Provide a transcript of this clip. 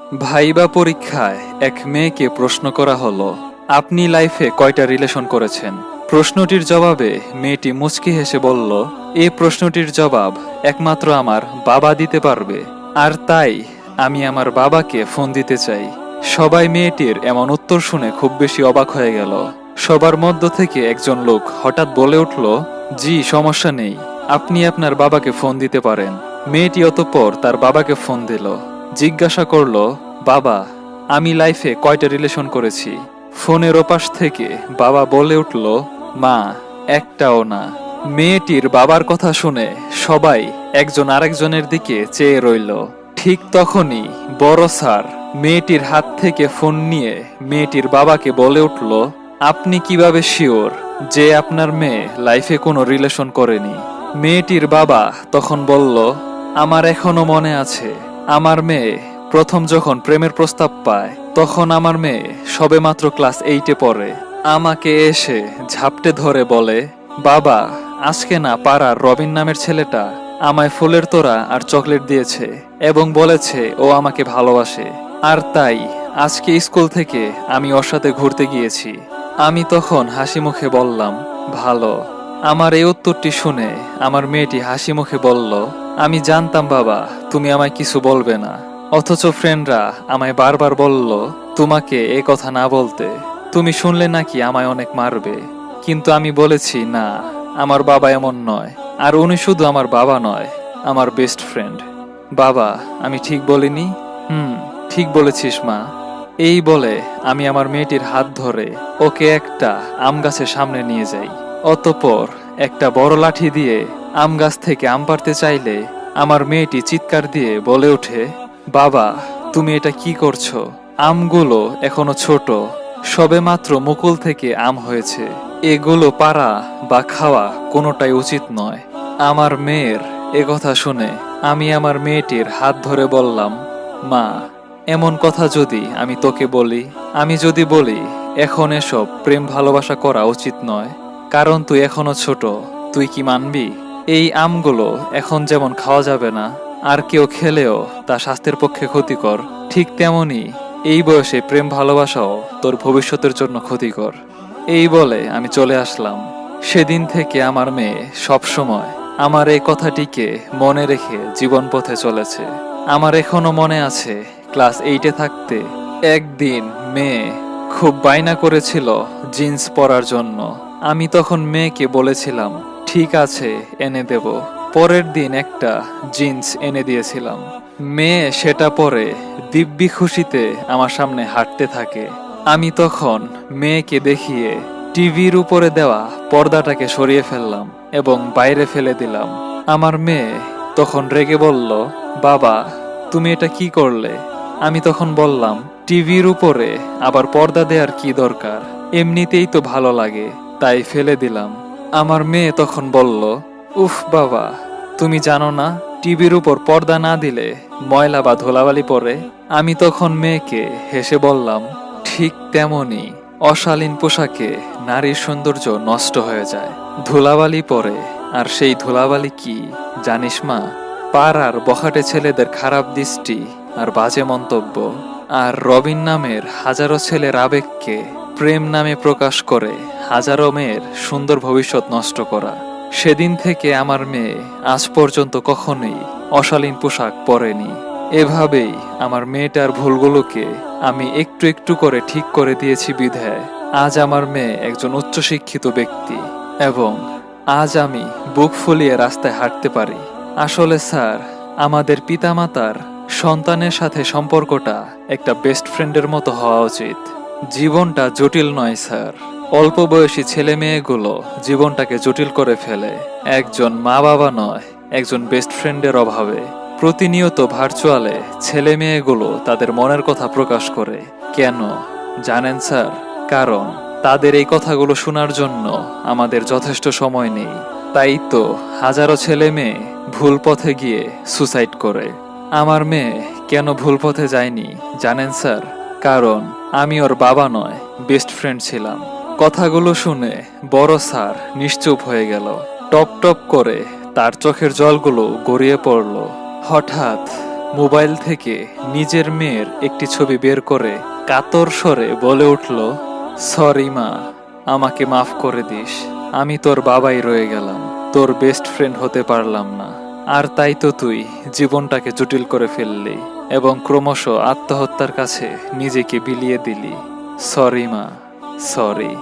Viva পরীক্ষায় এক মেয়েকে প্রশ্ন করা হলো, আপনি লাইফে কয়টা রিলেশন করেছেন? প্রশ্নটির জবাবে মেয়েটি মুচকি হেসে বলল, এই প্রশ্নটির জবাব একমাত্র আমার বাবা দিতে পারবে, আর তাই আমি আমার বাবাকে ফোন দিতে চাই। সবাই মেয়েটির এমন উত্তর শুনে খুব বেশি অবাক হয়ে গেল। সবার মধ্য থেকে একজন লোক হঠাৎ বলে উঠল, জি, সমস্যা নেই, আপনি আপনার বাবাকে ফোন দিতে পারেন। মেয়েটি অতঃপর তার বাবাকে ফোন দিল, জিজ্ঞাসা করল, বাবা, আমি লাইফে কয়টা রিলেশন করেছি? ফোনের ওপাশ থেকে বাবা বলে উঠল, মা, একটাও না। মেয়েটির বাবার কথা শুনে সবাই একজন আরেকজনের দিকে চেয়ে রইল। ঠিক তখনই বড় স্যার মেয়েটির হাত থেকে ফোন নিয়ে মেয়েটির বাবাকে বলে উঠল, আপনি কিভাবে শিওর যে আপনার মেয়ে লাইফে কোনো রিলেশন করেনি? মেয়েটির বাবা তখন বলল, আমার এখনো মনে আছে, আমার মেয়ে প্রথম যখন প্রেমের প্রস্তাব পায় তখন আমার মেয়ে সবেমাত্র ক্লাস 8-এ পড়ে। আমাকে এসে ঝাপটে ধরে বলে, বাবা, আজকে না পাড়ার রবিন নামের ছেলেটা আমায় ফুলের তোড়া আর চকলেট দিয়েছে এবং বলেছে ও আমাকে ভালোবাসে, আর তাই আজকে স্কুল থেকে আমি ওর সাথে ঘুরতে গিয়েছি। আমি তখন হাসি মুখে বললাম, ভালো। আমার এই উত্তরটি শুনে আমার মেয়েটি হাসি মুখে বলল, আমি জানতাম বাবা তুমি আমায় কিছু বলবে না, অথচ ফ্রেন্ডরা আমায় বারবার বলল তোমাকে এ কথা না বলতে, তুমি শুনলে নাকি আমায় অনেক মারবে। কিন্তু আমি বলেছি না, আমার বাবা এমন নয়, আর উনি শুধু আমার বাবা নয়, আমার বেস্ট ফ্রেন্ড। বাবা, আমি ঠিক বলিনি? ঠিক বলেছিস মা। এই বলে আমি আমার মেয়েটির হাত ধরে ওকে একটা আম গাছের সামনে নিয়ে যাই। অতঃপর একটা বড় লাঠি দিয়ে আম গাছ থেকে আম পাড়তে চাইলে আমার মেয়েটি চিৎকার দিয়ে বলে ওঠে, বাবা, তুমি এটা কি করছো? আমগুলো এখনো ছোট, সবেমাত্র মুকুল থেকে আম হয়েছে, এগুলো পাড়া বা খাওয়া কোনোটাই উচিত নয়। আমার মেয়ের কথা শুনে আমি আমার মেয়েটির হাত ধরে বললাম, মা, এমন কথা যদি আমি তোকে বলি, আমি যদি বলি এখন এসব প্রেম ভালোবাসা করা উচিত নয়, কারণ তুই এখনো ছোট, তুই কি মানবি? এই আমগুলো এখন যেমন খাওয়া যাবে না, আর কেউ খেলেও তা স্বাস্থ্যের পক্ষে ক্ষতিকর, ঠিক তেমনি এই বয়সে প্রেম ভালোবাসাও তোর ভবিষ্যতের জন্য ক্ষতিকর। এই বলে আমি চলে আসলাম। সেদিন থেকে আমার মেয়ে সব সময় আমার এই কথাটিকে মনে রেখে জীবন পথে চলেছে। আমার এখনো মনে আছে, ক্লাস 8-এ থাকতে একদিন মেয়ে খুব বায়না করেছিল জিন্স পরার জন্য। আমি তখন মেয়েকে বলেছিলাম, ঠিক আছে, এনে দেব। পরের দিন একটা জিন্স এনে দিয়েছিলাম। মেয়ে সেটা পরে দিব্যি খুশিতে আমার সামনে হাঁটতে থাকে। আমি তখন মেয়েকে দেখিয়ে টিভির উপরে দেওয়া পর্দাটাকে সরিয়ে ফেললাম এবং বাইরে ফেলে দিলাম। আমার মেয়ে তখন রেগে বলল, বাবা, তুমি এটা কি করলে? আমি তখন বললাম, টিভির উপরে আবার পর্দা দেওয়ার কি দরকার, এমনিতেই তো ভালো লাগে, তাই ফেলে দিলাম। আমার মেয়ে তখন বলল, উফ বাবা, তুমি জানো না টিভির উপর পর্দা না দিলে ময়লা বা ধুলাবালি পড়ে? আমি তখন মেয়েকে হেসে বললাম, ঠিক তেমনি অশালীন পোশাকে নারীর সৌন্দর্য নষ্ট হয়ে যায়, ধুলাবালি পড়ে। আর সেই ধুলাবালি কি জানিস মা? পাড়ার বখাটে ছেলেদের খারাপ দৃষ্টি আর বাজে মন্তব্য, আর রবিন নামের হাজারো ছেলের আবেগকে প্রেম নামে প্রকাশ করে হাজারো মেয়ের সুন্দর ভবিষ্যৎ নষ্ট করা। সেদিন থেকে আমার মেয়ে আজ পর্যন্ত কখনোই অশালীন পোশাক পরেনি। এভাবেই আমার মেয়েটার ভুলগুলোকে আমি একটু একটু করে ঠিক করে দিয়েছি বিধায় আজ আমার মেয়ে একজন উচ্চশিক্ষিত ব্যক্তি, এবং আজ আমি বুক ফুলিয়ে রাস্তায় হাঁটতে পারি। আসলে স্যার, আমাদের পিতামাতার সন্তানের সাথে সম্পর্কটা একটা বেস্ট ফ্রেন্ডের মতো হওয়া উচিত। জীবনটা জটিল নয় স্যার, অল্প বয়সী ছেলে মেয়েগুলো জীবনটাকে জটিল করে ফেলে একজন মা বাবা নয়, একজন বেস্ট ফ্রেন্ডের অভাবে। প্রতিনিয়ত ভার্চুয়ালে ছেলে মেয়েগুলো তাদের মনের কথা প্রকাশ করে। কেন জানেন স্যার? কারণ তাদের এই কথাগুলো শোনার জন্য আমাদের যথেষ্ট সময় নেই। তাই তো হাজারো ছেলে মেয়ে ভুল পথে গিয়ে সুসাইড করে। আমার মেয়ে কেন ভুল পথে যায়নি জানেন স্যার? কারণ আমি ওর বাবা নয়, বেস্ট ফ্রেন্ড ছিলাম। কথাগুলো শুনে বড় স্যার নিশ্চুপ হয়ে গেল। টপ টপ করে তার চোখের জলগুলো গড়িয়ে পড়ল। হঠাৎ মোবাইল থেকে নিজের মেয়ের একটি ছবি বের করে কাতর স্বরে বলে উঠল, সরি মা, আমাকে মাফ করে দিস। আমি তোর বাবাই রয়ে গেলাম, তোর বেস্ট ফ্রেন্ড হতে পারলাম না। আর তাই তো তুই জীবনটাকে জটিল করে ফেললি এবং ক্রমশ আত্মহত্যার কাছে নিজেকে বিলিয়ে দিলি। সরি মা, সরি।